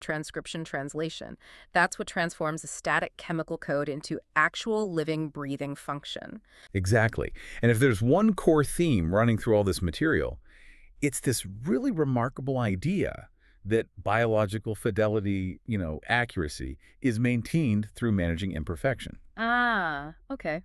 transcription translation. That's what transforms a static chemical code into actual living, breathing function. Exactly. And if there's one core theme running through all this material, it's this really remarkable idea that biological fidelity, accuracy, is maintained through managing imperfection. Ah, okay.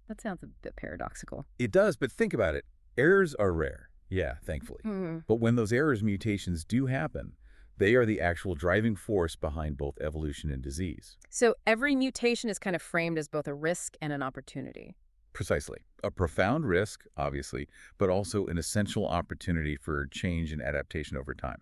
That sounds a bit paradoxical. It does, but think about it. Errors are rare. Yeah, thankfully. Hmm. But when those errors mutations do happen, they are the actual driving force behind both evolution and disease. So every mutation is kind of framed as both a risk and an opportunity. Precisely. A profound risk, obviously, but also an essential opportunity for change and adaptation over time.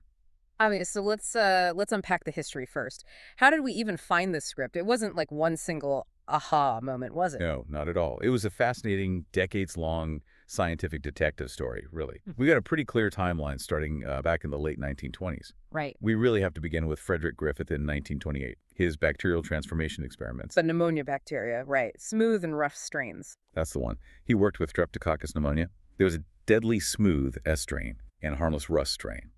I mean, so let's unpack the history first. How did we even find this script? It wasn't like one single aha moment, was it? No, not at all. It was a fascinating, decades-long scientific detective story, really. We got a pretty clear timeline starting back in the late 1920s. Right. We really have to begin with Frederick Griffith in 1928, his bacterial transformation experiments. The pneumonia bacteria, right. Smooth and rough strains. That's the one. He worked with Streptococcus pneumonia. There was a deadly smooth S strain and harmless rust strain.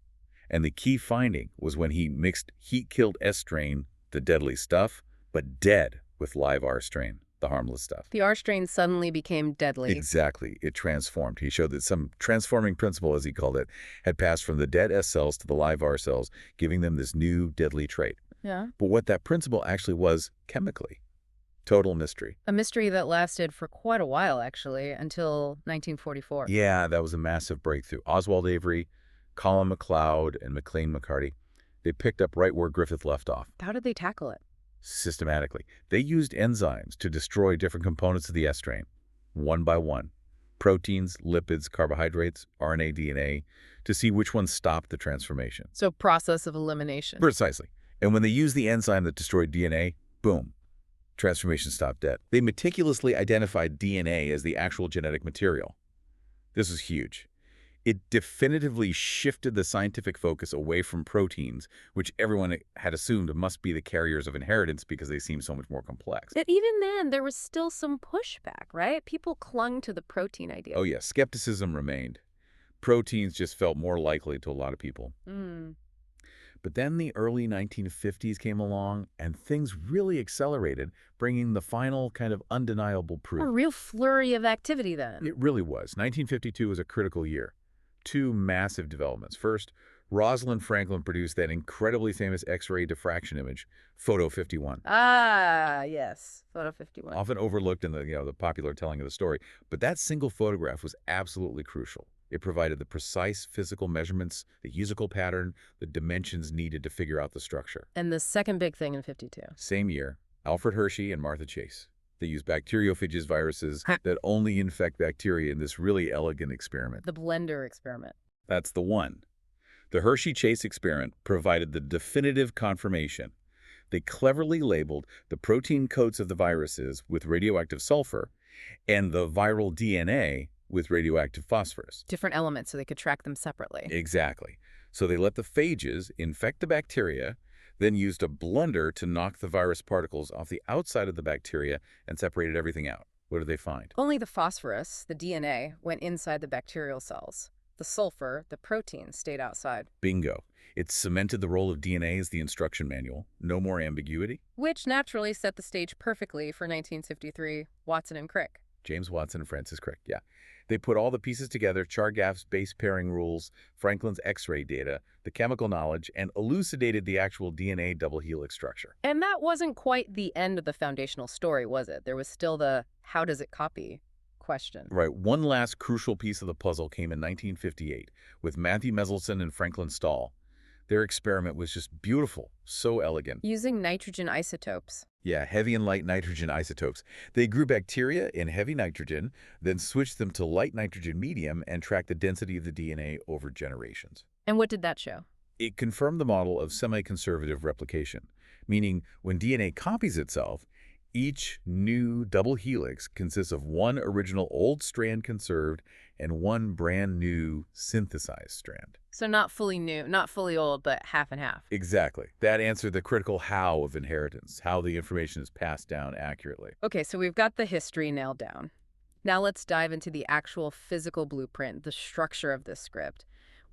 And the key finding was when he mixed heat-killed S strain, the deadly stuff, but dead, with live R strain, the harmless stuff. The R strain suddenly became deadly. Exactly. It transformed. He showed that some transforming principle, as he called it, had passed from the dead S cells to the live R cells, giving them this new deadly trait. Yeah. But what that principle actually was chemically, total mystery. A mystery that lasted for quite a while, actually, until 1944. Yeah, that was a massive breakthrough. Oswald Avery, Colin McLeod, and McLean McCarty, they picked up right where Griffith left off. How did they tackle it? Systematically. They used enzymes to destroy different components of the S strain, one by one. Proteins, lipids, carbohydrates, RNA, DNA, to see which ones stopped the transformation. So process of elimination. Precisely. And when they used the enzyme that destroyed DNA, boom, transformation stopped dead. They meticulously identified DNA as the actual genetic material. This was huge. It definitively shifted the scientific focus away from proteins, which everyone had assumed must be the carriers of inheritance because they seem so much more complex. But even then, there was still some pushback, right? People clung to the protein idea. Oh yeah, skepticism remained. Proteins just felt more likely to a lot of people. Mm. But then the early 1950s came along and things really accelerated, bringing the final kind of undeniable A proof. real flurry of activity then. It really was. 1952 was a critical year. Two massive developments. First, Rosalind Franklin produced that incredibly famous X-ray diffraction image, Photo 51. Ah, yes. Photo 51. Often overlooked in the popular telling of the story, but that single photograph was absolutely crucial. It provided the precise physical measurements, the musical pattern, the dimensions needed to figure out the structure. And the second big thing in 52. Same year, Alfred Hershey and Martha Chase. They used bacteriophages viruses that only infect bacteria in this really elegant experiment. The blender experiment. That's the one. The Hershey-Chase experiment provided the definitive confirmation. They cleverly labeled the protein coats of the viruses with radioactive sulfur and the viral DNA with radioactive phosphorus. Different elements so they could track them separately. Exactly. So they let the phages infect the bacteria, then used a blender to knock the virus particles off the outside of the bacteria and separated everything out. What did they find? Only the phosphorus, the DNA, went inside the bacterial cells. The sulfur, the protein, stayed outside. Bingo. It cemented the role of DNA as the instruction manual. No more ambiguity. Which naturally set the stage perfectly for 1953, Watson and Crick. James Watson and Francis Crick, yeah. They put all the pieces together, Chargaff's base pairing rules, Franklin's X-ray data, the chemical knowledge, and elucidated the actual DNA double helix structure. And that wasn't quite the end of the foundational story, was it? There was still the how does it copy question. Right. One last crucial piece of the puzzle came in 1958 with Matthew Meselson and Franklin Stahl. Their experiment was just beautiful, so elegant. Using nitrogen isotopes. Yeah, heavy and light nitrogen isotopes. They grew bacteria in heavy nitrogen, then switched them to light nitrogen medium and tracked the density of the DNA over generations. And what did that show? It confirmed the model of semi-conservative replication, meaning when DNA copies itself, each new double helix consists of one original old strand conserved and one brand new synthesized strand. So not fully new, not fully old, but half and half. Exactly. That answered the critical how of inheritance, how the information is passed down accurately. Okay, so we've got the history nailed down. Now let's dive into the actual physical blueprint, the structure of this script.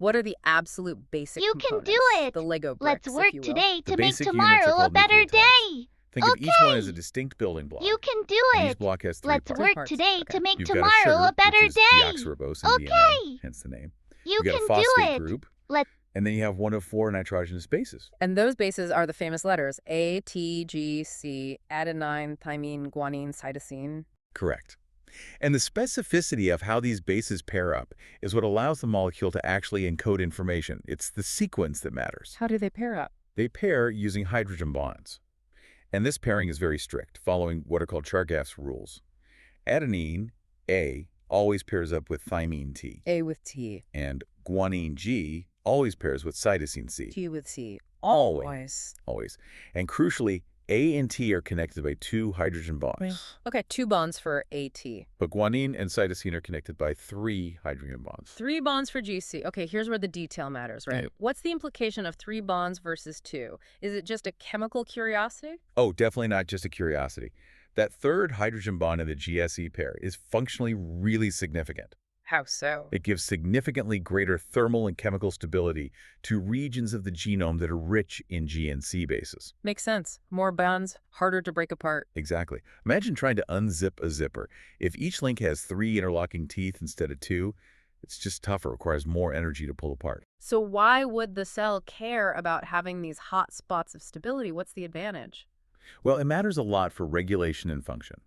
What are the absolute basic You can do components? it. The Lego Let's bricks, work if you will. today The to make basic units are tomorrow a called better nucleotides. day. Think of each one as a Okay. distinct building block. You can do And each it. block has 3 Let's parts. work parts, today okay. to make You've got a tomorrow sugar, a better which is day. deoxyribose in DNA, Okay. hence the name. You You've got a can phosphate do it. group, Let and then you have one of 4 nitrogenous bases. And those bases are the famous letters A, T, G, C, adenine, thymine, guanine, cytosine. Correct. And the specificity of how these bases pair up is what allows the molecule to actually encode information. It's the sequence that matters. How do they pair up? They pair using hydrogen bonds. And this pairing is very strict, following what are called Chargaff's rules. Adenine, A, always pairs up with thymine T, A with T, and guanine G always pairs with cytosine C. T with C. Always. Always. And crucially, A and T are connected by 2 hydrogen bonds. Okay, 2 bonds for AT. But guanine and cytosine are connected by 3 hydrogen bonds. 3 bonds for GC. Okay, here's where the detail matters, right? Yeah. What's the implication of 3 bonds versus 2? Is it just a chemical curiosity? Oh, definitely not just a curiosity. That third hydrogen bond in the GSE pair is functionally really significant. How so? It gives significantly greater thermal and chemical stability to regions of the genome that are rich in G and C bases. Makes sense. More bonds, harder to break apart. Exactly. Imagine trying to unzip a zipper. If each link has 3 interlocking teeth instead of 2, it's just tougher, requires more energy to pull apart. So why would the cell care about having these hot spots of stability? What's the advantage? Well, it matters a lot for regulation and function.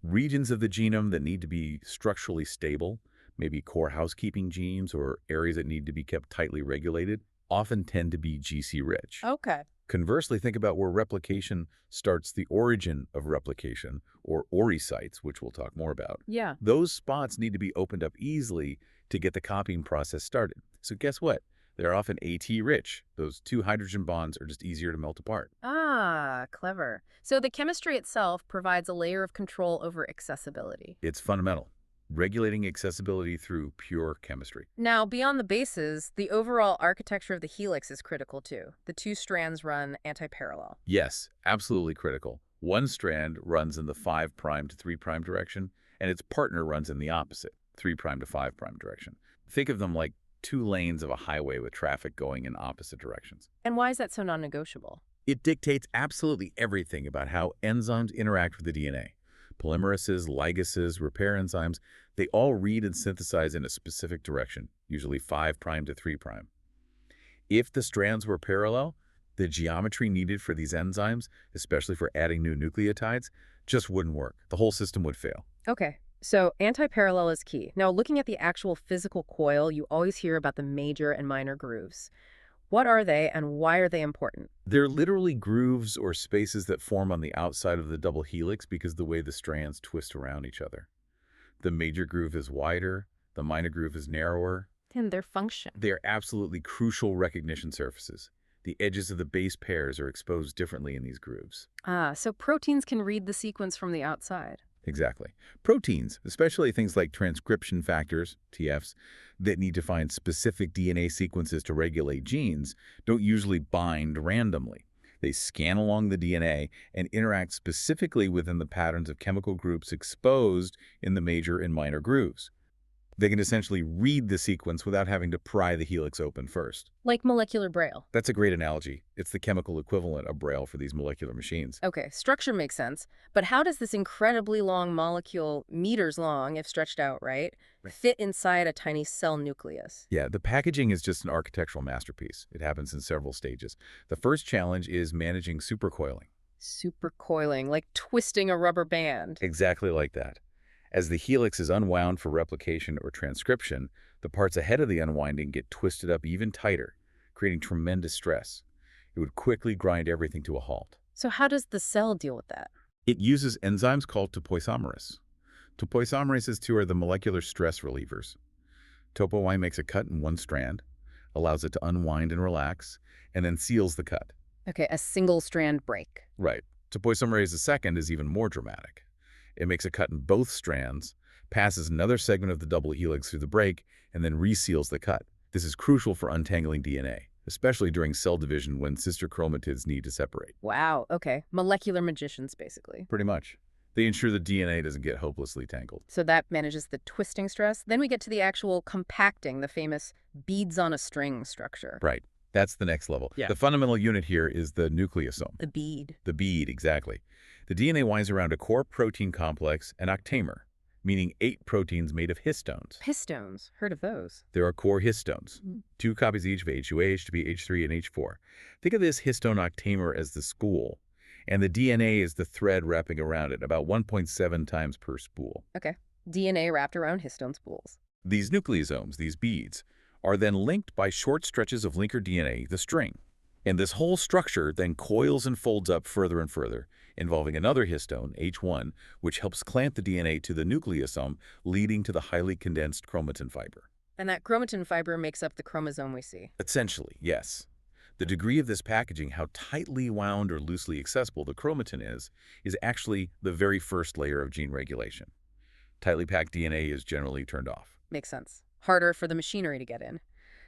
Regions of the genome that need to be structurally stable, maybe core housekeeping genes or areas that need to be kept tightly regulated, often tend to be GC-rich. Okay. Conversely, think about where replication starts the origin of replication, or ORI sites, which we'll talk more about. Yeah. Those spots need to be opened up easily to get the copying process started. So guess what? They're often AT-rich. Those 2 hydrogen bonds are just easier to melt apart. Ah, clever. So the chemistry itself provides a layer of control over accessibility. It's fundamental, regulating accessibility through pure chemistry. Now, beyond the bases, the overall architecture of the helix is critical too. The 2 strands run anti-parallel. Yes, absolutely critical. One strand runs in the 5' to 3' direction, and its partner runs in the opposite, 3' to 5' direction. Think of them like 2 lanes of a highway with traffic going in opposite directions. And why is that so non-negotiable? It dictates absolutely everything about how enzymes interact with the DNA. Polymerases, ligases, repair enzymes, they all read and synthesize in a specific direction, usually 5' to 3'. If the strands were parallel, the geometry needed for these enzymes, especially for adding new nucleotides, just wouldn't work. The whole system would fail. Okay, so anti-parallel is key. Now, looking at the actual physical coil, you always hear about the major and minor grooves. What are they and why are they important? They're literally grooves or spaces that form on the outside of the double helix because of the way the strands twist around each other. The major groove is wider, the minor groove is narrower. And their function. They are absolutely crucial recognition surfaces. The edges of the base pairs are exposed differently in these grooves. Ah, so proteins can read the sequence from the outside. Exactly. Proteins, especially things like transcription factors, TFs, that need to find specific DNA sequences to regulate genes, don't usually bind randomly. They scan along the DNA and interact specifically within the patterns of chemical groups exposed in the major and minor grooves. They can essentially read the sequence without having to pry the helix open first. Like molecular braille. That's a great analogy. It's the chemical equivalent of Braille for these molecular machines. Okay, structure makes sense, but how does this incredibly long molecule, meters long if stretched out, right, fit inside a tiny cell nucleus? Yeah, the packaging is just an architectural masterpiece. It happens in several stages. The first challenge is managing supercoiling. Supercoiling, like twisting a rubber band. Exactly like that. As the helix is unwound for replication or transcription, the parts ahead of the unwinding get twisted up even tighter, creating tremendous stress. It would quickly grind everything to a halt. So how does the cell deal with that? It uses enzymes called topoisomerase. Topoisomerases, too, are the molecular stress relievers. Topo I makes a cut in one strand, allows it to unwind and relax, and then seals the cut. Okay, a single strand break. Right. Topoisomerase II is even more dramatic. It makes a cut in both strands, passes another segment of the double helix through the break, and then reseals the cut. This is crucial for untangling DNA, especially during cell division when sister chromatids need to separate. Wow, okay. Molecular magicians, basically. Pretty much. They ensure the DNA doesn't get hopelessly tangled. So that manages the twisting stress. Then we get to the actual compacting, the famous beads on a string structure. Right. That's the next level. Yeah. The fundamental unit here is the nucleosome. The bead. The bead, exactly. The DNA winds around a core protein complex, an octamer, meaning 8 proteins made of histones. Histones. Heard of those. There are core histones, Mm. 2 copies each of H2H to be H3 and H4. Think of this histone octamer as the spool, and the DNA is the thread wrapping around it, about 1.7 times per spool. Okay. DNA wrapped around histone spools. These nucleosomes, these beads, are then linked by short stretches of linker DNA, the string. And this whole structure then coils and folds up further and further, involving another histone, H1, which helps clamp the DNA to the nucleosome, leading to the highly condensed chromatin fiber. And that chromatin fiber makes up the chromosome we see. Essentially, yes. The degree of this packaging, how tightly wound or loosely accessible the chromatin is actually the very first layer of gene regulation. Tightly packed DNA is generally turned off. Makes sense. Harder for the machinery to get in.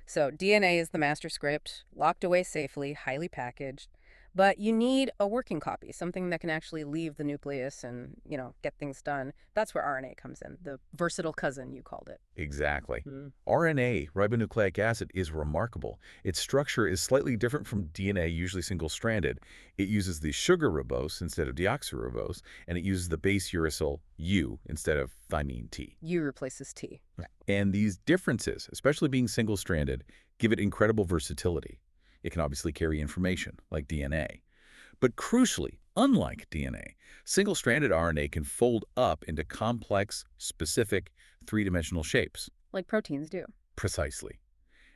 So DNA is the master script, locked away safely, highly packaged. But you need a working copy, something that can actually leave the nucleus and, get things done. That's where RNA comes in, the versatile cousin, you called it. Exactly. Mm. RNA, ribonucleic acid, is remarkable. Its structure is slightly different from DNA, usually single-stranded. It uses the sugar ribose instead of deoxyribose, and it uses the base uracil U instead of thymine T. U replaces T. And these differences, especially being single-stranded, give it incredible versatility. It can obviously carry information, like DNA. But crucially, unlike DNA, single-stranded RNA can fold up into complex, specific, three-dimensional shapes. Like proteins do. Precisely.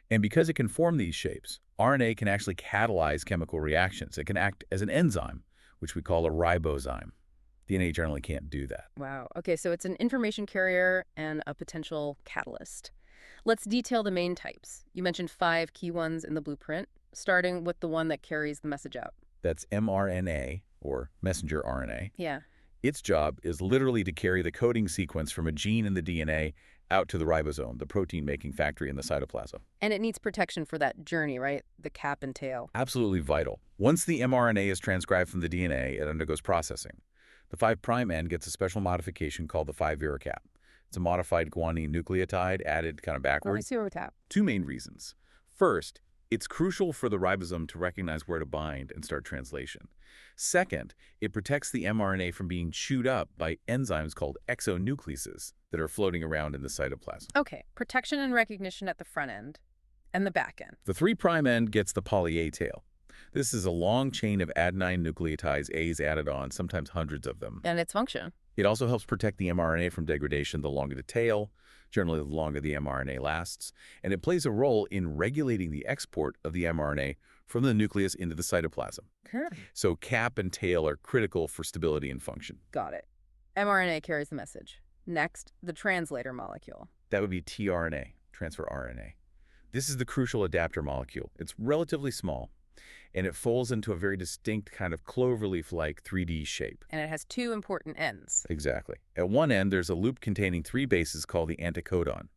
And because it can form these shapes, RNA can actually catalyze chemical reactions. It can act as an enzyme, which we call a ribozyme. DNA generally can't do that. Wow. Okay, so it's an information carrier and a potential catalyst. Let's detail the main types. You mentioned 5 key ones in the blueprint, starting with the one that carries the message out. That's mRNA, or messenger RNA. Yeah. Its job is literally to carry the coding sequence from a gene in the DNA out to the ribosome, the protein-making factory in the cytoplasm. And it needs protection for that journey, right? The cap and tail. Absolutely vital. Once the mRNA is transcribed from the DNA, it undergoes processing. The 5' end gets a special modification called the 5' cap. It's a modified guanine nucleotide added kind of backwards. Tap. 2 main reasons. First, it's crucial for the ribosome to recognize where to bind and start translation. Second, it protects the mRNA from being chewed up by enzymes called exonucleases that are floating around in the cytoplasm. Okay, protection and recognition at the front end and the back end. The 3' end gets the poly-A tail. This is a long chain of adenine nucleotides, A's added on, sometimes hundreds of them. And its function. It also helps protect the mRNA from degradation the longer the tail, generally the longer the mRNA lasts, and it plays a role in regulating the export of the mRNA from the nucleus into the cytoplasm. Okay. So cap and tail are critical for stability and function. Got it. mRNA carries the message. Next, the translator molecule. That would be tRNA, transfer RNA. This is the crucial adapter molecule. It's relatively small, and it folds into a very distinct kind of cloverleaf-like 3D shape. And it has 2 important ends. Exactly. At one end, there's a loop containing 3 bases called the anticodon.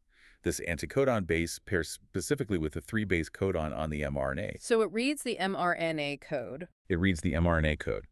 This anticodon base pairs specifically with the 3-base codon on the mRNA. So it reads the mRNA code. It reads the mRNA code.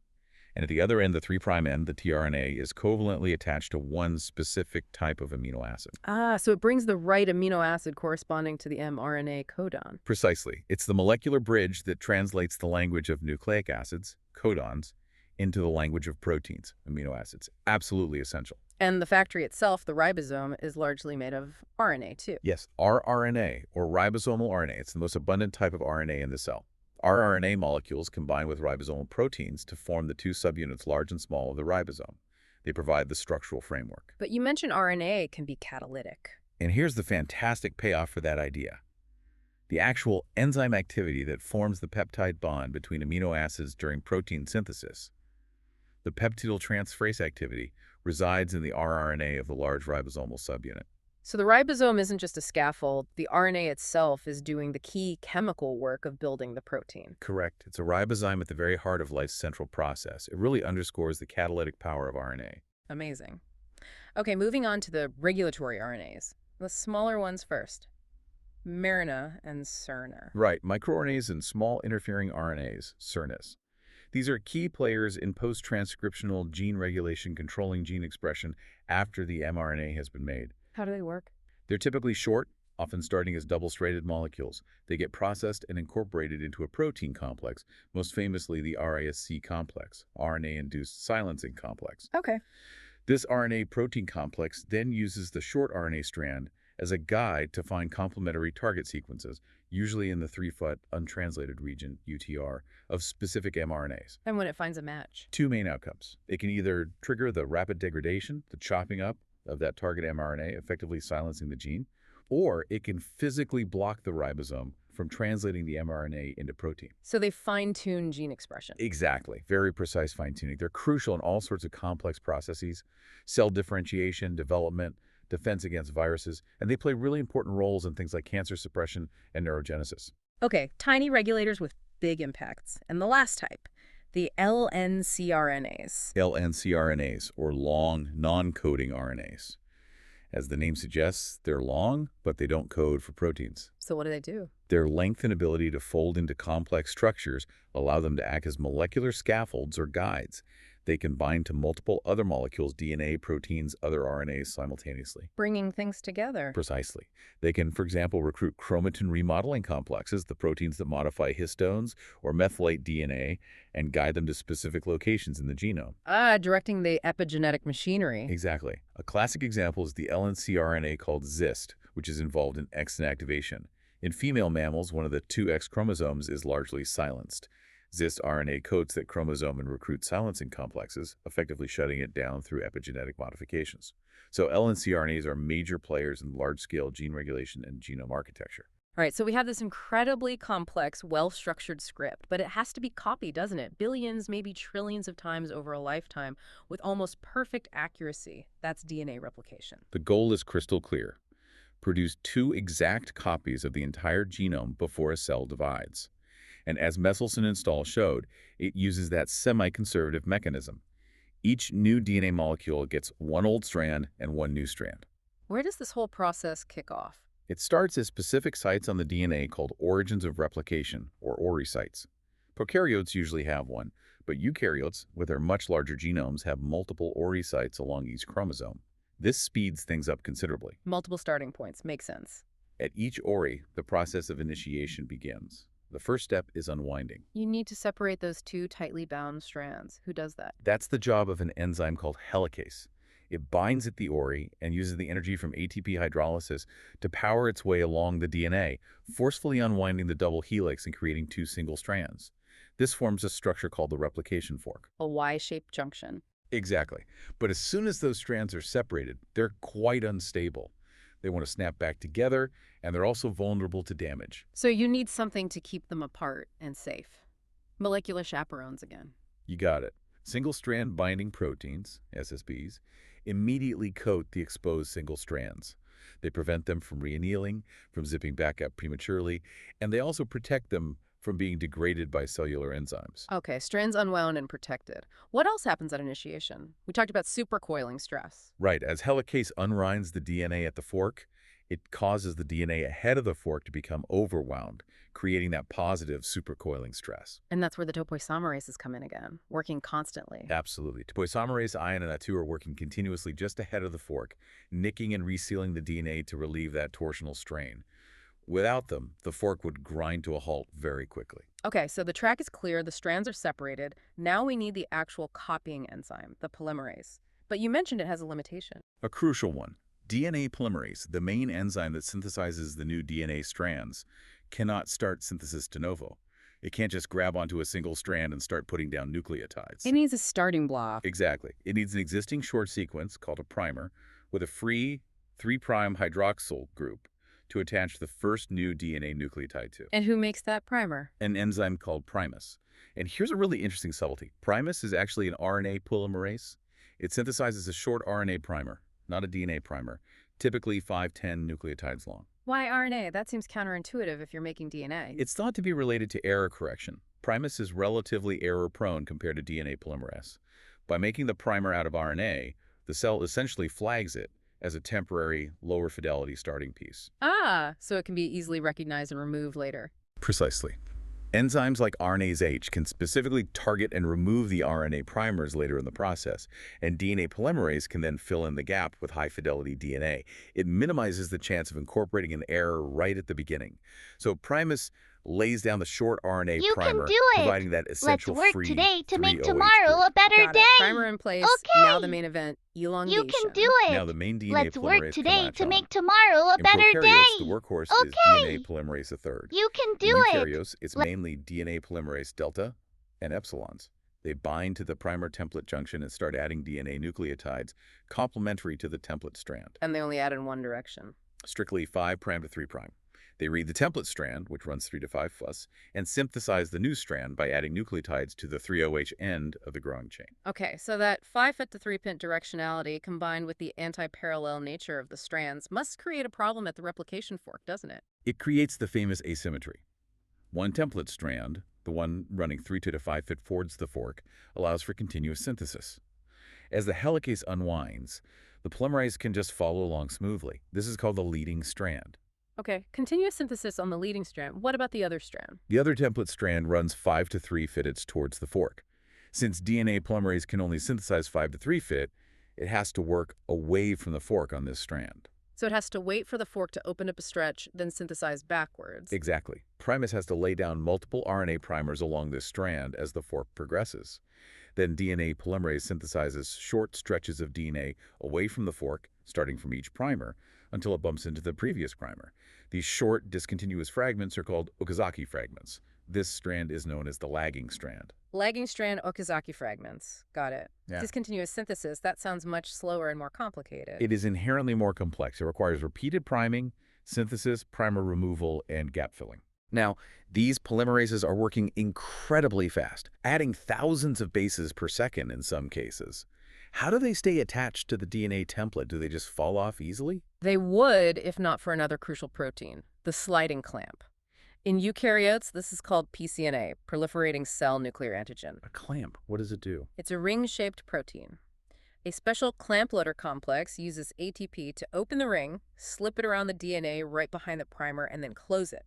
And at the other end, the 3' end, the tRNA, is covalently attached to one specific type of amino acid. Ah, so it brings the right amino acid corresponding to the mRNA codon. Precisely. It's the molecular bridge that translates the language of nucleic acids, codons, into the language of proteins, amino acids. Absolutely essential. And the factory itself, the ribosome, is largely made of RNA, too. Yes, rRNA, or ribosomal RNA. It's the most abundant type of RNA in the cell. rRNA molecules combine with ribosomal proteins to form the 2 subunits, large and small, of the ribosome. They provide the structural framework. But you mentioned RNA can be catalytic. And here's the fantastic payoff for that idea. The actual enzyme activity that forms the peptide bond between amino acids during protein synthesis, the peptidyltransferase activity, resides in the rRNA of the large ribosomal subunit. So the ribosome isn't just a scaffold. The RNA itself is doing the key chemical work of building the protein. Correct. It's a ribozyme at the very heart of life's central process. It really underscores the catalytic power of RNA. Amazing. Okay, moving on to the regulatory RNAs. The smaller ones first. miRNA and siRNA. Right. MicroRNAs and small interfering RNAs, siRNAs. These are key players in post-transcriptional gene regulation controlling gene expression after the mRNA has been made. How do they work? They're typically short, often starting as double-stranded molecules. They get processed and incorporated into a protein complex, most famously the RISC complex, RNA-induced silencing complex. Okay. This RNA protein complex then uses the short RNA strand as a guide to find complementary target sequences, usually in the 3' untranslated region, UTR, of specific mRNAs. And when it finds a match? Two main outcomes. It can either trigger the rapid degradation, the chopping up of that target mRNA, effectively silencing the gene, or it can physically block the ribosome from translating the mRNA into protein. So they fine-tune gene expression. Exactly. Very precise fine-tuning. They're crucial in all sorts of complex processes, cell differentiation, development, defense against viruses, and they play really important roles in things like cancer suppression and neurogenesis. Okay, tiny regulators with big impacts. And the last type, the LNCRNAs. LNCRNAs, or long non-coding RNAs. As the name suggests, they're long, but they don't code for proteins. So what do they do? Their length and ability to fold into complex structures allow them to act as molecular scaffolds or guides. They can bind to multiple other molecules, DNA, proteins, other RNAs simultaneously. Bringing things together. Precisely. They can, for example, recruit chromatin remodeling complexes, the proteins that modify histones or methylate DNA, and guide them to specific locations in the genome. Directing the epigenetic machinery. Exactly. A classic example is the LNCRNA called ZIST, which is involved in X activation. In female mammals, one of the two X chromosomes is largely silenced. ZIST RNA coats that chromosome and recruits silencing complexes, effectively shutting it down through epigenetic modifications. So LNCRNAs are major players in large-scale gene regulation and genome architecture. All right, so we have this incredibly complex, well-structured script, but it has to be copied, doesn't it? Billions, maybe trillions of times over a lifetime with almost perfect accuracy. That's DNA replication. The goal is crystal clear. Produce 2 exact copies of the entire genome before a cell divides. And as Messelson and Stahl showed, it uses that semi-conservative mechanism. Each new DNA molecule gets one old strand and one new strand. Where does this whole process kick off? It starts at specific sites on the DNA called origins of replication, or ORI sites. Prokaryotes usually have one, but eukaryotes, with their much larger genomes, have multiple ORI sites along each chromosome. This speeds things up considerably. Multiple starting points. Makes sense. At each ORI, the process of initiation begins. The first step is unwinding. You need to separate those 2 tightly bound strands. Who does that? That's the job of an enzyme called helicase. It binds at the ORI and uses the energy from ATP hydrolysis to power its way along the DNA, forcefully unwinding the double helix and creating 2 single strands. This forms a structure called the replication fork. A Y-shaped junction. Exactly. But as soon as those strands are separated, they're quite unstable. They want to snap back together, and they're also vulnerable to damage. So you need something to keep them apart and safe. Molecular chaperones again. You got it. Single-strand binding proteins, SSBs, immediately coat the exposed single strands. They prevent them from reannealing, from zipping back up prematurely, and they also protect them from being degraded by cellular enzymes. Okay, strands unwound and protected. What else happens at initiation? We talked about supercoiling stress. Right. As helicase unwinds the DNA at the fork, it causes the DNA ahead of the fork to become overwound, creating that positive supercoiling stress. And that's where the topoisomerases come in again, working constantly. Absolutely. Topoisomerase I and AT2 are working continuously just ahead of the fork, nicking and resealing the DNA to relieve that torsional strain. Without them, the fork would grind to a halt very quickly. Okay, so the track is clear, the strands are separated. Now we need the actual copying enzyme, the polymerase. But you mentioned it has a limitation. A crucial one. DNA polymerase, the main enzyme that synthesizes the new DNA strands, cannot start synthesis de novo. It can't just grab onto a single strand and start putting down nucleotides. It needs a starting block. Exactly. It needs an existing short sequence, called a primer, with a free 3' hydroxyl group to attach the first new DNA nucleotide to. And who makes that primer? An enzyme called primus. And here's a really interesting subtlety. Primus is actually an RNA polymerase. It synthesizes a short RNA primer, not a DNA primer, typically 5-10 nucleotides long. Why RNA? That seems counterintuitive if you're making DNA. It's thought to be related to error correction. Primus is relatively error-prone compared to DNA polymerase. By making the primer out of RNA, the cell essentially flags it as a temporary, lower-fidelity starting piece. So it can be easily recognized and removed later. Precisely. Enzymes like RNase H can specifically target and remove the RNA primers later in the process, and DNA polymerase can then fill in the gap with high-fidelity DNA. It minimizes the chance of incorporating an error right at the beginning. So Primus lays down the short RNA You can primer, do it! providing that Let's essential work free today to make 3-OH tomorrow group. a better Got it. Primer day! in place. Now the Okay! main event, You can do elongation. Now it! the main DNA Let's work polymerase can today latch to on. make tomorrow a In better prokaryotes, the day! workhorse is DNA Okay! polymerase III. You can In do it! eukaryotes, it's mainly DNA polymerase delta and epsilons. They bind to the primer template junction and start adding DNA nucleotides complementary to the template strand, And they only add in one direction. strictly 5' to 3'. They read the template strand, which runs 3 to 5 fus, and synthesize the new strand by adding nucleotides to the 3-OH end of the growing chain. Okay, so that 5' to 3' directionality combined with the anti-parallel nature of the strands must create a problem at the replication fork, doesn't it? It creates the famous asymmetry. One template strand, the one running 3 to 5 feet towards the fork, allows for continuous synthesis. As the helicase unwinds, the polymerase can just follow along smoothly. This is called the leading strand. Okay, continuous synthesis on the leading strand. What about the other strand? The other template strand runs 5 to 3 fits towards the fork. Since DNA polymerase can only synthesize 5 to 3 fit, it has to work away from the fork on this strand. So it has to wait for the fork to open up a stretch, then synthesize backwards. Exactly. Primus has to lay down multiple RNA primers along this strand as the fork progresses. Then DNA polymerase synthesizes short stretches of DNA away from the fork, starting from each primer, until it bumps into the previous primer. These short, discontinuous fragments are called Okazaki fragments. This strand is known as the lagging strand. Lagging strand Okazaki fragments. Got it. Yeah. Discontinuous synthesis, that sounds much slower and more complicated. It is inherently more complex. It requires repeated priming, synthesis, primer removal, and gap filling. Now, these polymerases are working incredibly fast, adding thousands of bases per second in some cases. How do they stay attached to the DNA template? Do they just fall off easily? They would if not for another crucial protein, the sliding clamp. In eukaryotes, this is called pCNA, proliferating cell nuclear antigen. A clamp, what does it do? It's a ring-shaped protein. A special clamp loader complex uses ATP to open the ring, slip it around the DNA right behind the primer, and then close it.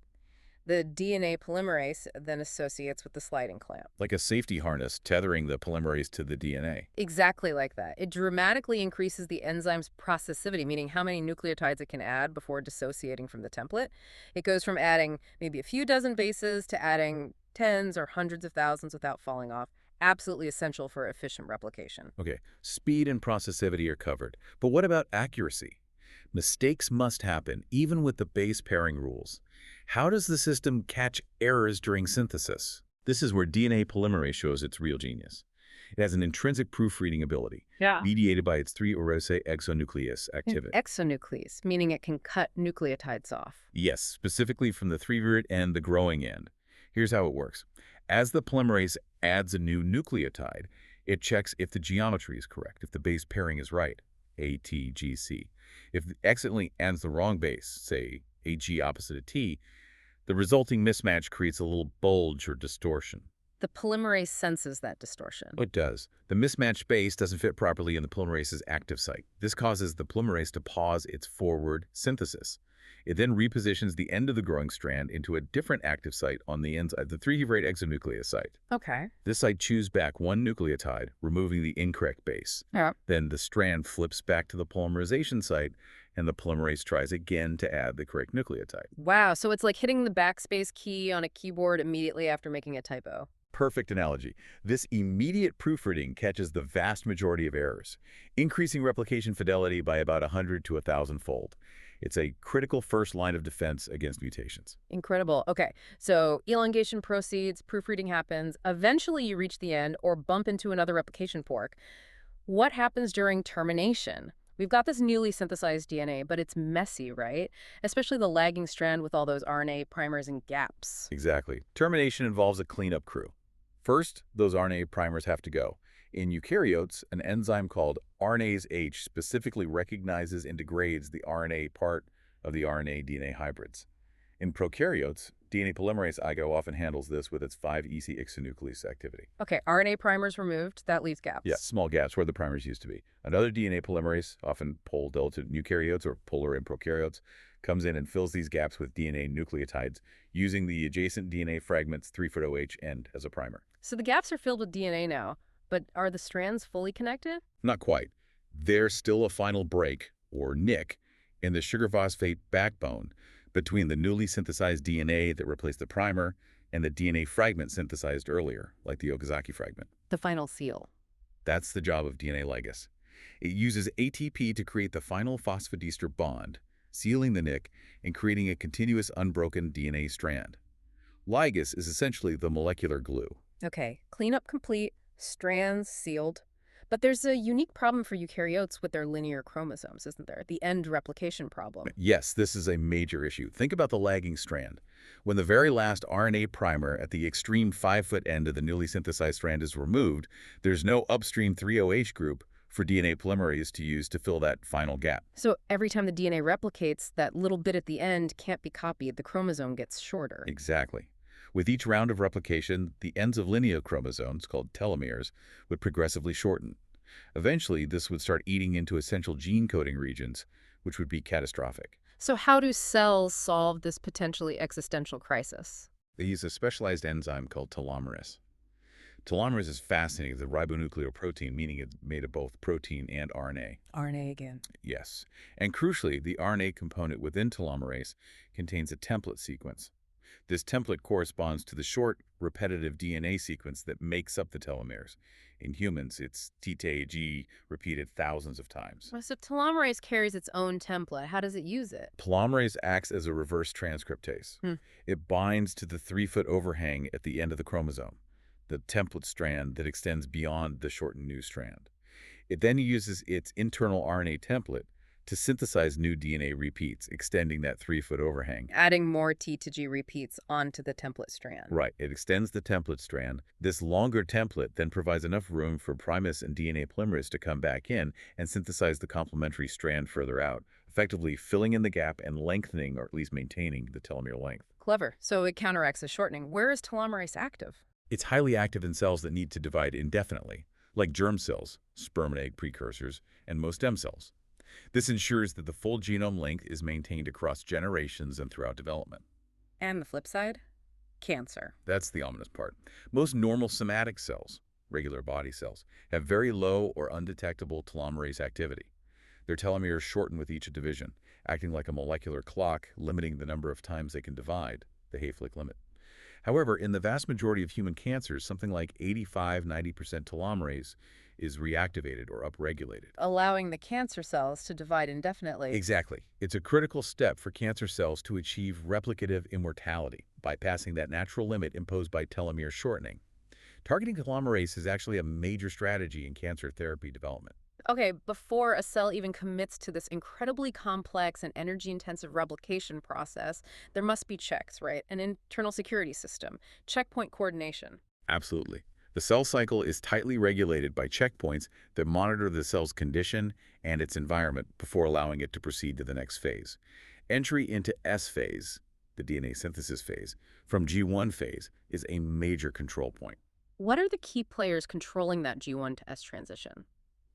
The DNA polymerase then associates with the sliding clamp. Like a safety harness tethering the polymerase to the DNA. Exactly like that. It dramatically increases the enzyme's processivity, meaning how many nucleotides it can add before dissociating from the template. It goes from adding maybe a few dozen bases to adding tens or hundreds of thousands without falling off. Absolutely essential for efficient replication. Okay, speed and processivity are covered. But what about accuracy? Mistakes must happen, even with the base pairing rules. How does the system catch errors during synthesis? This is where DNA polymerase shows its real genius. It has an intrinsic proofreading ability, mediated by its 3-uracil exonuclease activity. Exonuclease, meaning it can cut nucleotides off. Yes, specifically from the 3' and the growing end. Here's how it works. As the polymerase adds a new nucleotide, it checks if the geometry is correct, if the base pairing is right, ATGC. If it accidentally adds the wrong base, say AG opposite of T, the resulting mismatch creates a little bulge or distortion. The polymerase senses that distortion. It does. The mismatched base doesn't fit properly in the polymerase's active site. This causes the polymerase to pause its forward synthesis. It then repositions the end of the growing strand into a different active site on the inside, the 3' exonuclease site. Okay. This site chews back one nucleotide, removing the incorrect base. Yeah. Then the strand flips back to the polymerization site, and the polymerase tries again to add the correct nucleotide. Wow, so it's like hitting the backspace key on a keyboard immediately after making a typo. Perfect analogy. This immediate proofreading catches the vast majority of errors, increasing replication fidelity by about 100 to 1,000-fold. It's a critical first line of defense against mutations. Incredible. Okay, so elongation proceeds, proofreading happens, eventually you reach the end or bump into another replication fork. What happens during termination? We've got this newly synthesized DNA, but it's messy, right? Especially the lagging strand with all those RNA primers and gaps. Exactly. Termination involves a cleanup crew. First, those RNA primers have to go. In eukaryotes, an enzyme called RNase H specifically recognizes and degrades the RNA part of the RNA-DNA hybrids. In prokaryotes, DNA polymerase IGO often handles this with its 5-EC ixonuclease activity. Okay, RNA primers removed, that leaves Yeah, gaps. small gaps where the primers used to be. Another DNA polymerase, often pol delta eukaryotes or polar in prokaryotes, comes in and fills these gaps with DNA nucleotides, using the adjacent DNA fragment's 3' end as a primer. So the gaps are filled with DNA now, but are the strands fully connected? Not quite. There's still a final break, or nick, in the sugar phosphate backbone between the newly synthesized DNA that replaced the primer and the DNA fragment synthesized earlier, like the Okazaki fragment. The final seal. That's the job of DNA ligase. It uses ATP to create the final phosphodiester bond, sealing the nick and creating a continuous unbroken DNA strand. Ligase is essentially the molecular glue. Okay, cleanup complete, strands sealed. But there's a unique problem for eukaryotes with their linear chromosomes, isn't there? The end replication problem. Yes, this is a major issue. Think about the lagging strand. When the very last RNA primer at the extreme 5' end of the newly synthesized strand is removed, there's no upstream 3'OH group for DNA polymerase to use to fill that final gap. So every time the DNA replicates, that little bit at the end can't be copied. The chromosome gets shorter. Exactly. With each round of replication, the ends of linear chromosomes, called telomeres, would progressively shorten. Eventually, this would start eating into essential gene coding regions, which would be catastrophic. So how do cells solve this potentially existential crisis? They use a specialized enzyme called telomerase. Telomerase is fascinating as a ribonucleoprotein, meaning it's made of both protein and RNA. RNA again. Yes. And crucially, the RNA component within telomerase contains a template sequence. This template corresponds to the short, repetitive DNA sequence that makes up the telomeres. In humans, it's TTAG repeated thousands of times. Well, so telomerase carries its own template. How does it use it? Telomerase acts as a reverse transcriptase. Hmm. It binds to the 3' overhang at the end of the chromosome, the template strand that extends beyond the shortened new strand. It then uses its internal RNA template to synthesize new DNA repeats, extending that 3' overhang. Adding more T to G repeats onto the template strand. Right, it extends the template strand. This longer template then provides enough room for primus and DNA polymerase to come back in and synthesize the complementary strand further out, effectively filling in the gap and lengthening, or at least maintaining, the telomere length. Clever. So it counteracts the shortening. Where is telomerase active? It's highly active in cells that need to divide indefinitely, like germ cells, sperm and egg precursors, and most stem cells. This ensures that the full genome length is maintained across generations and throughout development. And the flip side? Cancer. That's the ominous part. Most normal somatic cells, regular body cells, have very low or undetectable telomerase activity. Their telomeres shorten with each division, acting like a molecular clock, limiting the number of times they can divide, the Hayflick limit. However, in the vast majority of human cancers, something like 85–90% telomerase is reactivated or upregulated. Allowing the cancer cells to divide indefinitely. Exactly. It's a critical step for cancer cells to achieve replicative immortality, bypassing that natural limit imposed by telomere shortening. Targeting telomerase is actually a major strategy in cancer therapy development. Okay, before a cell even commits to this incredibly complex and energy-intensive replication process, there must be checks, right? An internal security system, checkpoint coordination. Absolutely. The cell cycle is tightly regulated by checkpoints that monitor the cell's condition and its environment before allowing it to proceed to the next phase. Entry into S phase, the DNA synthesis phase, from G1 phase is a major control point. What are the key players controlling that G1 to S transition?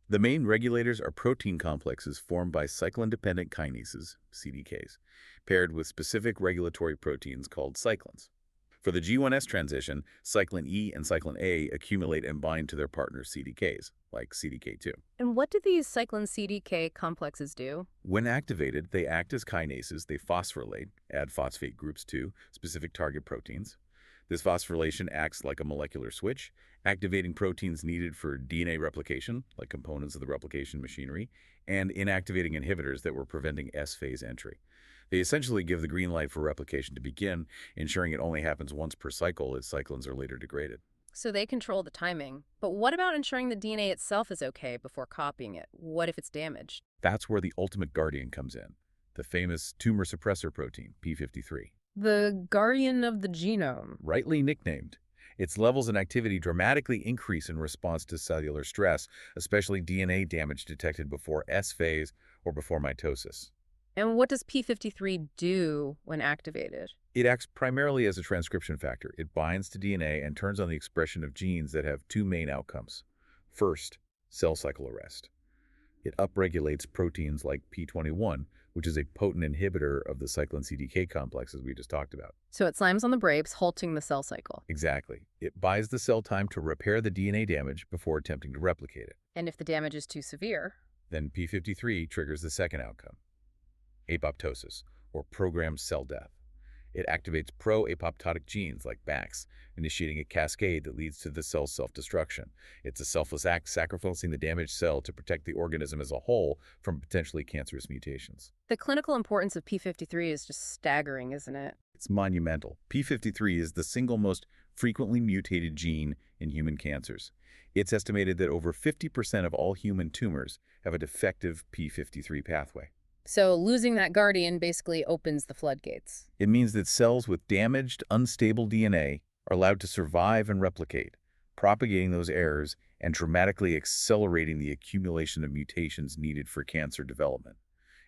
The main regulators are protein complexes formed by cyclin-dependent kinases, CDKs, paired with specific regulatory proteins called cyclins. For the G1S transition, cyclin E and cyclin A accumulate and bind to their partner CDKs, like CDK2. And what do these cyclin CDK complexes do? When activated, they act as kinases. They phosphorylate, add phosphate groups to specific target proteins. This phosphorylation acts like a molecular switch, activating proteins needed for DNA replication, like components of the replication machinery, and inactivating inhibitors that were preventing S-phase entry. They essentially give the green light for replication to begin, ensuring it only happens once per cycle as cyclins are later degraded. So they control the timing. But what about ensuring the DNA itself is okay before copying it? What if it's damaged? That's where the ultimate guardian comes in, the famous tumor suppressor protein, P53. The guardian of the genome. Rightly nicknamed. Its levels and activity dramatically increase in response to cellular stress, especially DNA damage detected before S-phase or before mitosis. And what does P53 do when activated? It acts primarily as a transcription factor. It binds to DNA and turns on the expression of genes that have two main outcomes. First, cell cycle arrest. It upregulates proteins like P21, which is a potent inhibitor of the cyclin CDK complex, as we just talked about. So it slams on the brakes, halting the cell cycle. Exactly. It buys the cell time to repair the DNA damage before attempting to replicate it. And if the damage is too severe, Then P53 triggers the second outcome, apoptosis, or programmed cell death. It activates pro-apoptotic genes like BAX, initiating a cascade that leads to the cell's self-destruction. It's a selfless act, sacrificing the damaged cell to protect the organism as a whole from potentially cancerous mutations. the clinical importance of P53 is just staggering, isn't it? It's monumental. P53 is the single most frequently mutated gene in human cancers. It's estimated that over 50% of all human tumors have a defective P53 pathway. So losing that guardian basically opens the floodgates. It means that cells with damaged, unstable DNA are allowed to survive and replicate, propagating those errors and dramatically accelerating the accumulation of mutations needed for cancer development.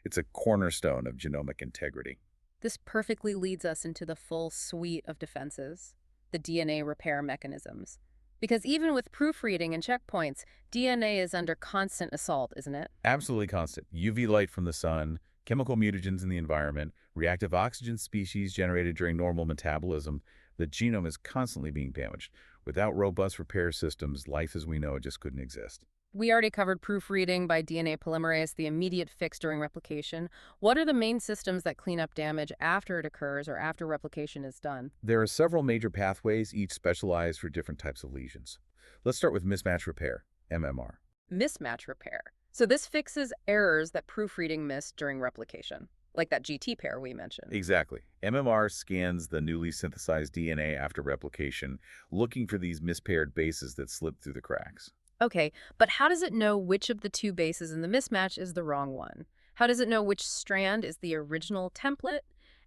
It's a cornerstone of genomic integrity. This perfectly leads us into the full suite of defenses, the DNA repair mechanisms. Because even with proofreading and checkpoints, DNA is under constant assault, isn't it? Absolutely constant. UV light from the sun, chemical mutagens in the environment, reactive oxygen species generated during normal metabolism. The genome is constantly being damaged. Without robust repair systems, life as we know it just couldn't exist. We already covered proofreading by DNA polymerase, the immediate fix during replication. What are the main systems that clean up damage after it occurs or after replication is done? There are several major pathways, each specialized for different types of lesions. Let's start with mismatch repair, MMR. Mismatch repair. So this fixes errors that proofreading missed during replication, like that GT pair we mentioned. Exactly. MMR scans the newly synthesized DNA after replication, looking for these mispaired bases that slip through the cracks. Okay, but how does it know which of the two bases in the mismatch is the wrong one? How does it know which strand is the original template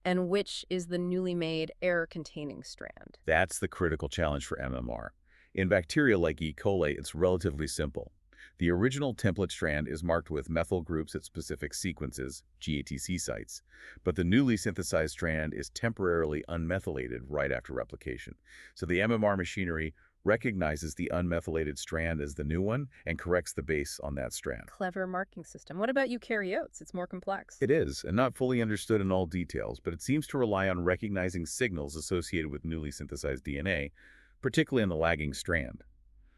and which is the newly made error-containing strand? That's the critical challenge for MMR. In bacteria like E. coli, it's relatively simple. The original template strand is marked with methyl groups at specific sequences, GATC sites, but the newly synthesized strand is temporarily unmethylated right after replication. So the MMR machinery recognizes the unmethylated strand as the new one and corrects the base on that strand. Clever marking system. What about eukaryotes? It's more complex. It is, and not fully understood in all details, but it seems to rely on recognizing signals associated with newly synthesized DNA, particularly in the lagging strand.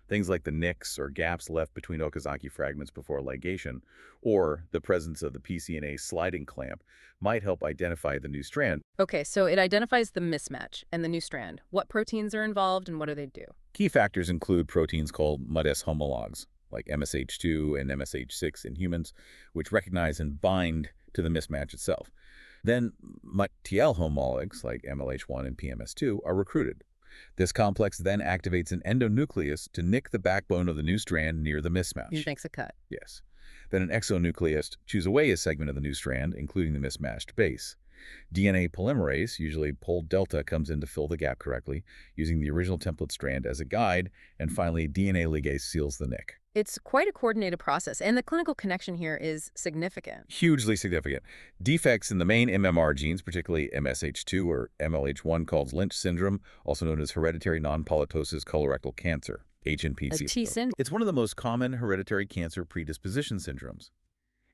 Things like the nicks or gaps left between Okazaki fragments before ligation, or the presence of the PCNA sliding clamp, might help identify the new strand. Okay, so it identifies the mismatch and the new strand. What proteins are involved and what do they do? Key factors include proteins called MUD-S homologs, like MSH2 and MSH6 in humans, which recognize and bind to the mismatch itself. Then MUT-TL homologs, like MLH1 and PMS2, are recruited. This complex then activates an endonuclease to nick the backbone of the new strand near the mismatch. It makes a cut. Yes. Then an exonuclease chews away a segment of the new strand, including the mismatched base. DNA polymerase, usually pol delta, comes in to fill the gap correctly, using the original template strand as a guide, and finally DNA ligase seals the nick. It's quite a coordinated process, and the clinical connection here is significant. Hugely significant. Defects in the main MMR genes, particularly MSH2 or MLH1, called Lynch syndrome, also known as hereditary non-polyposis colorectal cancer, HNPC. A T syndrome. It's one of the most common hereditary cancer predisposition syndromes.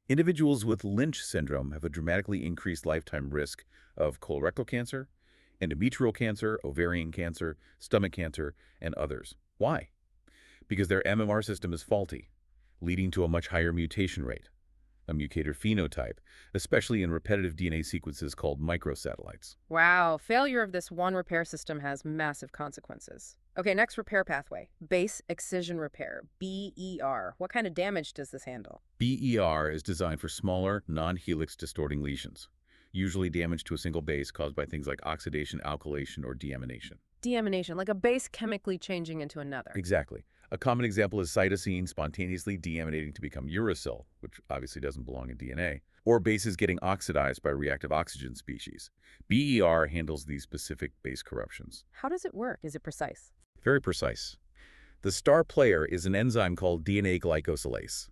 Individuals with Lynch syndrome have a dramatically increased lifetime risk of colorectal cancer, endometrial cancer, ovarian cancer, stomach cancer, and others. Why? Because their MMR system is faulty, leading to a much higher mutation rate, a mutator phenotype, especially in repetitive DNA sequences called microsatellites. Wow, failure of this one repair system has massive consequences. Okay, next repair pathway, base excision repair, BER. What kind of damage does this handle? BER is designed for smaller, non-helix distorting lesions, usually damage to a single base caused by things like oxidation, alkylation, or deamination. Deamination, like a base chemically changing into another. Exactly. A common example is cytosine spontaneously deaminating to become uracil, which obviously doesn't belong in DNA, or bases getting oxidized by reactive oxygen species. BER handles these specific base corruptions. How does it work? Is it precise? Very precise. The star player is an enzyme called DNA glycosylase.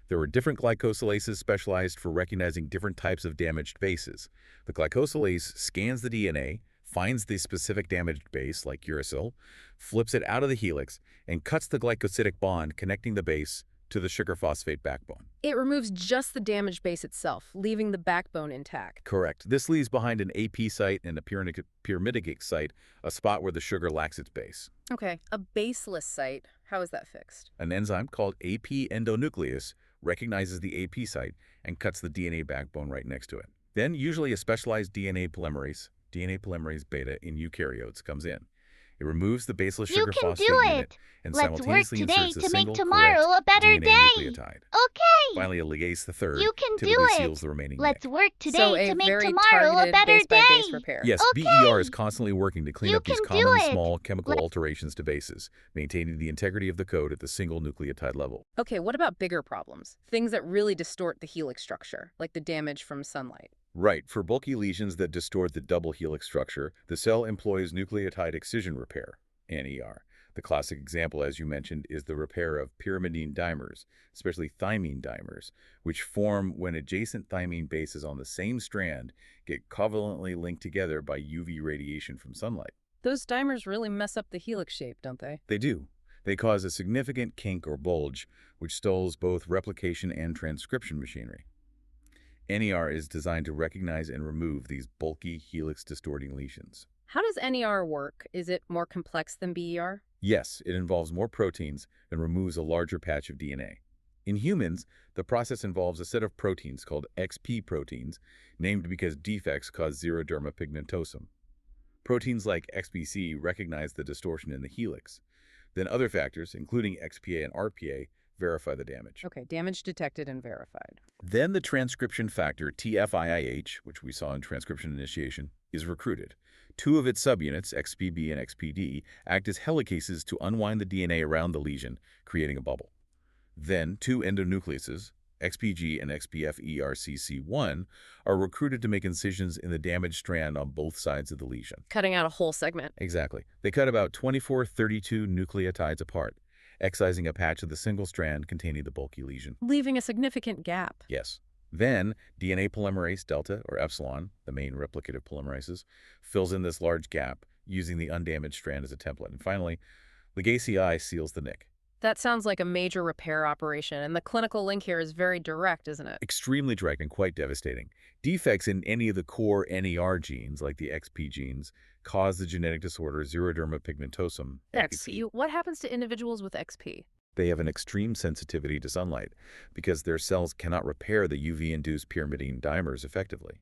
There are different glycosylases specialized for recognizing different types of damaged bases. The glycosylase scans the DNA, finds the specific damaged base, like uracil, flips it out of the helix, and cuts the glycosidic bond connecting the base to the sugar phosphate backbone. It removes just the damaged base itself, leaving the backbone intact. Correct. This leaves behind an AP site and a pyrimidic site, a spot where the sugar lacks its base. Okay, a baseless site. How is that fixed? An enzyme called AP endonuclease recognizes the AP site and cuts the DNA backbone right next to it. Then, usually a specialized DNA polymerase beta in eukaryotes, comes in. It removes the baseless You sugar can phosphate do unit it. and Let's work simultaneously today inserts a to make single tomorrow correct a better DNA day. nucleotide. Okay. Finally, a ligase the third You can do typically it. seals the remaining Let's nick. work So today a to make very tomorrow a targeted better base-by-base day. repair. Yes, Okay. BER is constantly working to clean You up these can do common it. small chemical alterations to bases, maintaining the integrity of the code at the single nucleotide level. Okay, what about bigger problems? Things that really distort the helix structure, like the damage from sunlight. Right, for bulky lesions that distort the double helix structure, the cell employs nucleotide excision repair, NER. The classic example, as you mentioned, is the repair of pyrimidine dimers, especially thymine dimers, which form when adjacent thymine bases on the same strand get covalently linked together by UV radiation from sunlight. Those dimers really mess up the helix shape, don't they? They do. They cause a significant kink or bulge, which stalls both replication and transcription machinery. NER is designed to recognize and remove these bulky helix-distorting lesions. How does NER work? Is it more complex than BER? Yes, it involves more proteins and removes a larger patch of DNA. In humans, the process involves a set of proteins called XP proteins, named because defects cause xeroderma pigmentosum. Proteins like XPC recognize the distortion in the helix. Then other factors, including XPA and RPA, verify the damage. Okay, damage detected and verified. Then the transcription factor TFIIH, which we saw in transcription initiation, is recruited. Two of its subunits, XPB and XPD, act as helicases to unwind the DNA around the lesion, creating a bubble. Then two endonucleases, XPG and XPFERCC1, are recruited to make incisions in the damaged strand on both sides of the lesion. Cutting out a whole segment. Exactly. They cut about 2432 nucleotides apart, excising a patch of the single strand containing the bulky lesion. Leaving a significant gap. Yes. Then, DNA polymerase delta, or epsilon, the main replicative polymerases, fills in this large gap, using the undamaged strand as a template. And finally, ligase I seals the nick. That sounds like a major repair operation, and the clinical link here is very direct, isn't it? Extremely direct and quite devastating. Defects in any of the core NER genes, like the XP genes, cause the genetic disorder xeroderma pigmentosum, XP. What happens to individuals with XP? They have an extreme sensitivity to sunlight because their cells cannot repair the UV-induced pyrimidine dimers effectively.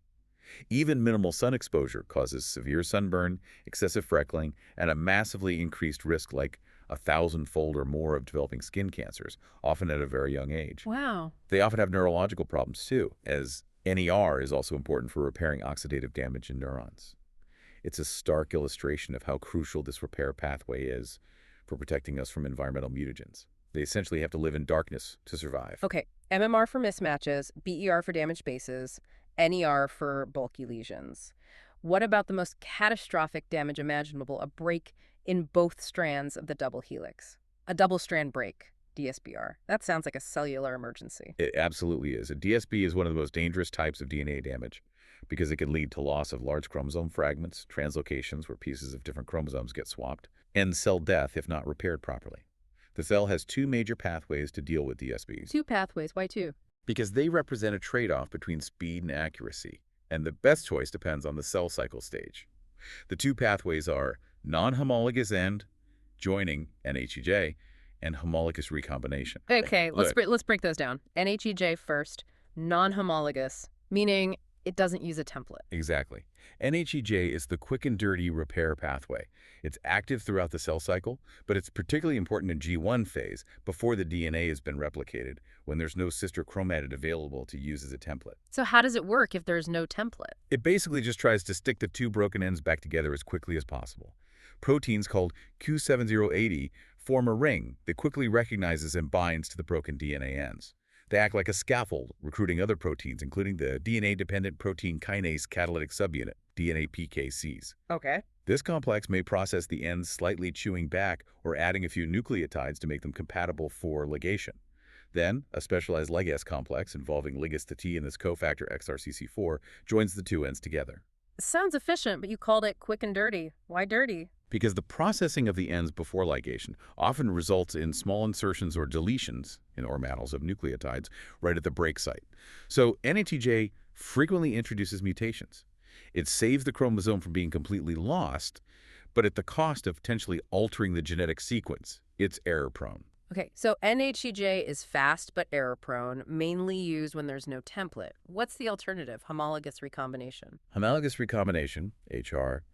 Even minimal sun exposure causes severe sunburn, excessive freckling, and a massively increased risk like 1,000-fold or more of developing skin cancers, often at a very young age. Wow. They often have neurological problems too, as NER is also important for repairing oxidative damage in neurons. It's a stark illustration of how crucial this repair pathway is for protecting us from environmental mutagens. They essentially have to live in darkness to survive. Okay, MMR for mismatches, BER for damaged bases, NER for bulky lesions. What about the most catastrophic damage imaginable, a break in both strands of the double helix? A double-strand break, DSBR. That sounds like a cellular emergency. It absolutely is. A DSB is one of the most dangerous types of DNA damage because it can lead to loss of large chromosome fragments, translocations where pieces of different chromosomes get swapped, and cell death if not repaired properly. The cell has two major pathways to deal with DSBs. Two pathways. Why two? Because they represent a trade-off between speed and accuracy, and the best choice depends on the cell cycle stage. The two pathways are non-homologous end, joining, NHEJ, and homologous recombination. Okay, Look, let's break those down. NHEJ first, non-homologous, meaning it doesn't use a template. Exactly. NHEJ is the quick and dirty repair pathway. It's active throughout the cell cycle, but it's particularly important in G1 phase, before the DNA has been replicated, when there's no sister chromatid available to use as a template. So how does it work if there's no template? It basically just tries to stick the two broken ends back together as quickly as possible. Proteins called Q7080 form a ring that quickly recognizes and binds to the broken DNA ends. They act like a scaffold, recruiting other proteins, including the DNA-dependent protein kinase catalytic subunit, DNA-PKCs. Okay. This complex may process the ends slightly chewing back or adding a few nucleotides to make them compatible for ligation. Then, a specialized ligase complex involving ligase to T and this cofactor XRCC4 joins the two ends together. Sounds efficient, but you called it quick and dirty. Why dirty? Because the processing of the ends before ligation often results in small insertions or deletions in orbitals of nucleotides right at the break site. So NATJ frequently introduces mutations. It saves the chromosome from being completely lost, but at the cost of potentially altering the genetic sequence. It's error-prone. Okay, so NHEJ is fast but error-prone, mainly used when there's no template. What's the alternative? Homologous recombination. Homologous recombination, HR,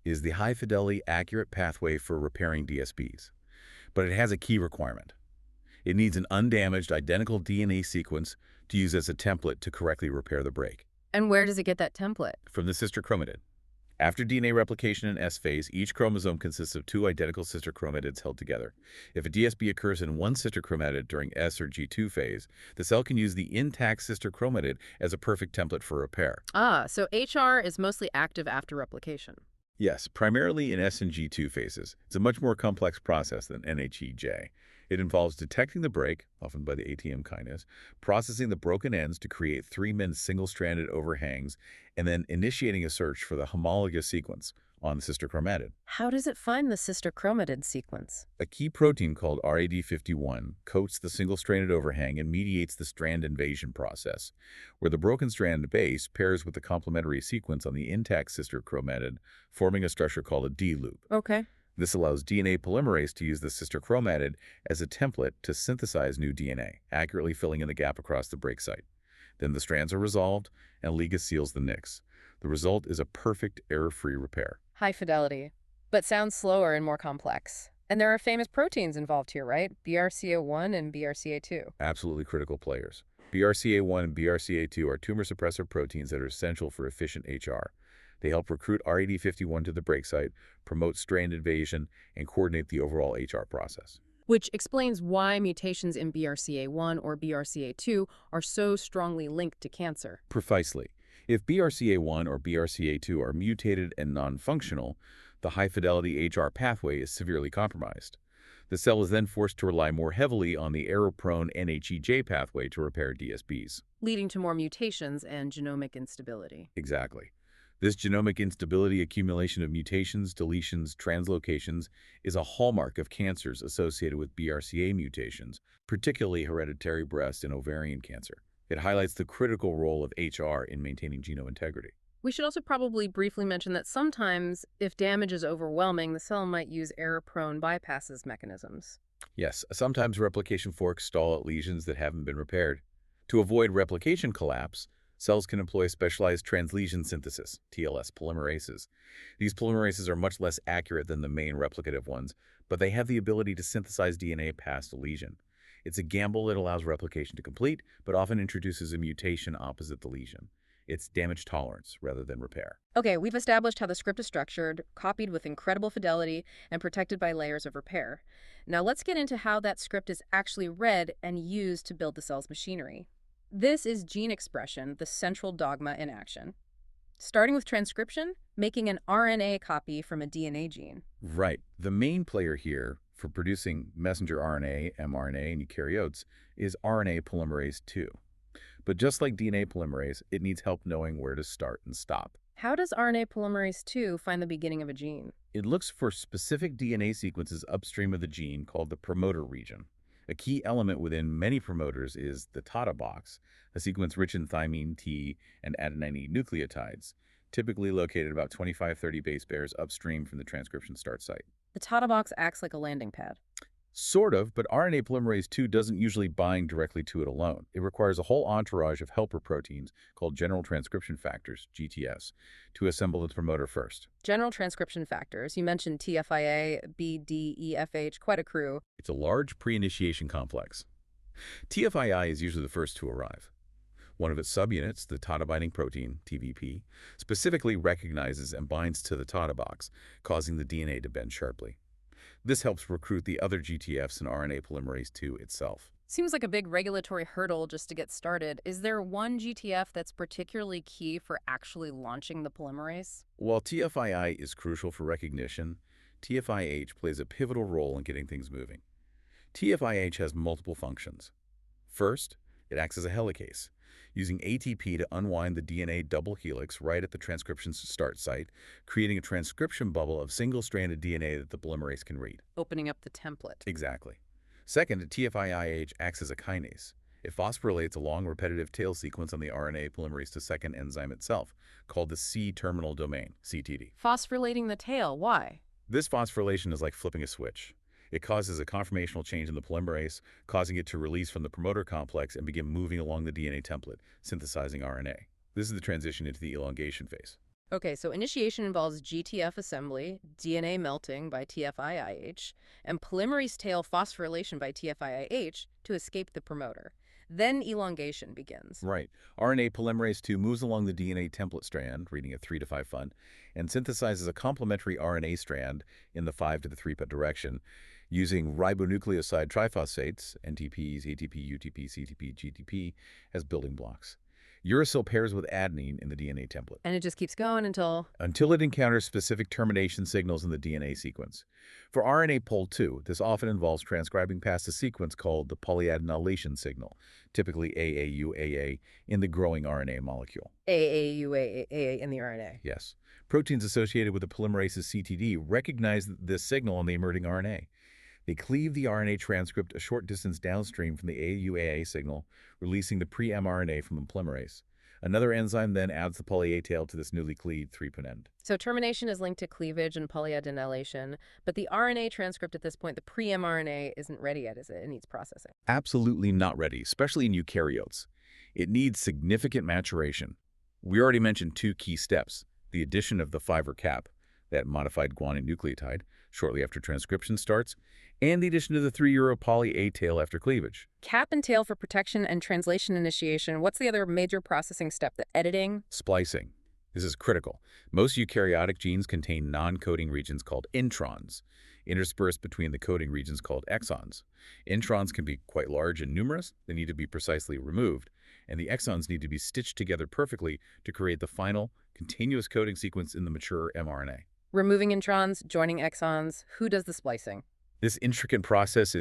is the high-fidelity, accurate pathway for repairing DSBs. But it has a key requirement. It needs an undamaged, identical DNA sequence to use as a template to correctly repair the break. And where does it get that template? From the sister chromatid. After DNA replication in S phase, each chromosome consists of two identical sister chromatids held together. If a DSB occurs in one sister chromatid during S or G2 phase, the cell can use the intact sister chromatid as a perfect template for repair. Ah, so HR is mostly active after replication. Yes, primarily in S and G2 phases. It's a much more complex process than NHEJ. It involves detecting the break, often by the ATM kinase, processing the broken ends to create 3-min single-stranded overhangs, and then initiating a search for the homologous sequence on the sister chromatid. How does it find the sister chromatid sequence? A key protein called RAD51 coats the single-stranded overhang and mediates the strand invasion process, where the broken strand base pairs with the complementary sequence on the intact sister chromatid, forming a structure called a D-loop. Okay. This allows DNA polymerase to use the sister chromatid as a template to synthesize new DNA, accurately filling in the gap across the break site. Then the strands are resolved, and LIGA seals the nicks. The result is a perfect, error-free repair. High fidelity, but sounds slower and more complex. And there are famous proteins involved here, right? BRCA1 and BRCA2. Absolutely critical players. BRCA1 and BRCA2 are tumor suppressor proteins that are essential for efficient HR. They help recruit RAD51 to the break site, promote strand invasion, and coordinate the overall HR process. Which explains why mutations in BRCA1 or BRCA2 are so strongly linked to cancer. Precisely. If BRCA1 or BRCA2 are mutated and non-functional, the high-fidelity HR pathway is severely compromised. The cell is then forced to rely more heavily on the error-prone NHEJ pathway to repair DSBs. Leading to more mutations and genomic instability. Exactly. This genomic instability, accumulation of mutations, deletions, translocations, is a hallmark of cancers associated with BRCA mutations, particularly hereditary breast and ovarian cancer. It highlights the critical role of HR in maintaining genome integrity. We should also probably briefly mention that sometimes, if damage is overwhelming, the cell might use error-prone bypasses mechanisms. Yes, sometimes replication forks stall at lesions that haven't been repaired. To avoid replication collapse, cells can employ specialized translesion synthesis, TLS polymerases. These polymerases are much less accurate than the main replicative ones, but they have the ability to synthesize DNA past a lesion. It's a gamble that allows replication to complete, but often introduces a mutation opposite the lesion. It's damage tolerance rather than repair. Okay, we've established how the script is structured, copied with incredible fidelity, and protected by layers of repair. Now let's get into how that script is actually read and used to build the cell's machinery. This is gene expression, the central dogma in action. Starting with transcription, making an RNA copy from a DNA gene. Right. The main player here for producing messenger RNA, mRNA, and eukaryotes is RNA polymerase II. But just like DNA polymerase, it needs help knowing where to start and stop. How does RNA polymerase II find the beginning of a gene? It looks for specific DNA sequences upstream of the gene called the promoter region. A key element within many promoters is the TATA box, a sequence rich in thymine, T, and adenine E nucleotides, typically located about 25-30 base pairs upstream from the transcription start site. The TATA box acts like a landing pad. Sort of, but RNA polymerase II doesn't usually bind directly to it alone. It requires a whole entourage of helper proteins called general transcription factors, GTFs, to assemble the promoter first. General transcription factors, you mentioned TFIA, BDEFH, quite a crew. It's a large pre-initiation complex. TFII is usually the first to arrive. One of its subunits, the TATA-binding protein, TBP, specifically recognizes and binds to the TATA box, causing the DNA to bend sharply. This helps recruit the other GTFs and RNA polymerase II itself. Seems like a big regulatory hurdle just to get started. Is there one GTF that's particularly key for actually launching the polymerase? While TFII is crucial for recognition, TFIH plays a pivotal role in getting things moving. TFIH has multiple functions. First, It acts as a helicase, using ATP to unwind the DNA double helix right at the transcription start site, creating a transcription bubble of single-stranded DNA that the polymerase can read. Opening up the template. Exactly. Second, TFIIH acts as a kinase. It phosphorylates a long repetitive tail sequence on the RNA polymerase to second enzyme itself, called the C-terminal domain, CTD. Phosphorylating the tail, why? This phosphorylation is like flipping a switch. It causes a conformational change in the polymerase, causing it to release from the promoter complex and begin moving along the DNA template, synthesizing RNA. This is the transition into the elongation phase. Okay, so initiation involves GTF assembly, DNA melting by TFIIH, and polymerase tail phosphorylation by TFIIH to escape the promoter. Then elongation begins. Right. RNA polymerase II moves along the DNA template strand, reading at 3 to 5' fun, and synthesizes a complementary RNA strand in the 5 to the 3' direction, using ribonucleoside triphosphates, NTPs, ATP, UTP, CTP, GTP, as building blocks. Uracil pairs with adenine in the DNA template, And it just keeps going until... until it encounters specific termination signals in the DNA sequence. For RNA Pol2, this often involves transcribing past a sequence called the polyadenylation signal, typically AAUAA, in the growing RNA molecule. AAUAA in the RNA. Yes. Proteins associated with the polymerase's CTD recognize this signal on the emerging RNA. They cleave the RNA transcript a short distance downstream from the AAUAA signal, releasing the pre-mRNA from the polymerase. Another enzyme then adds the poly-A tail to this newly cleaved 3' end. So termination is linked to cleavage and polyadenylation, but the RNA transcript at this point, the pre-mRNA, isn't ready yet, is it? It needs processing. Absolutely not ready, especially in eukaryotes. It needs significant maturation. We already mentioned 2 key steps: the addition of the 5' cap, that modified guanine nucleotide, shortly after transcription starts, and the addition of the 3' poly-A tail after cleavage. Cap and tail for protection and translation initiation. What's the other major processing step? The editing? Splicing. This is critical. Most eukaryotic genes contain non-coding regions called introns, interspersed between the coding regions called exons. Introns can be quite large and numerous. They need to be precisely removed, and the exons need to be stitched together perfectly to create the final, continuous coding sequence in the mature mRNA. Removing introns, joining exons. Who does the splicing? This intricate process is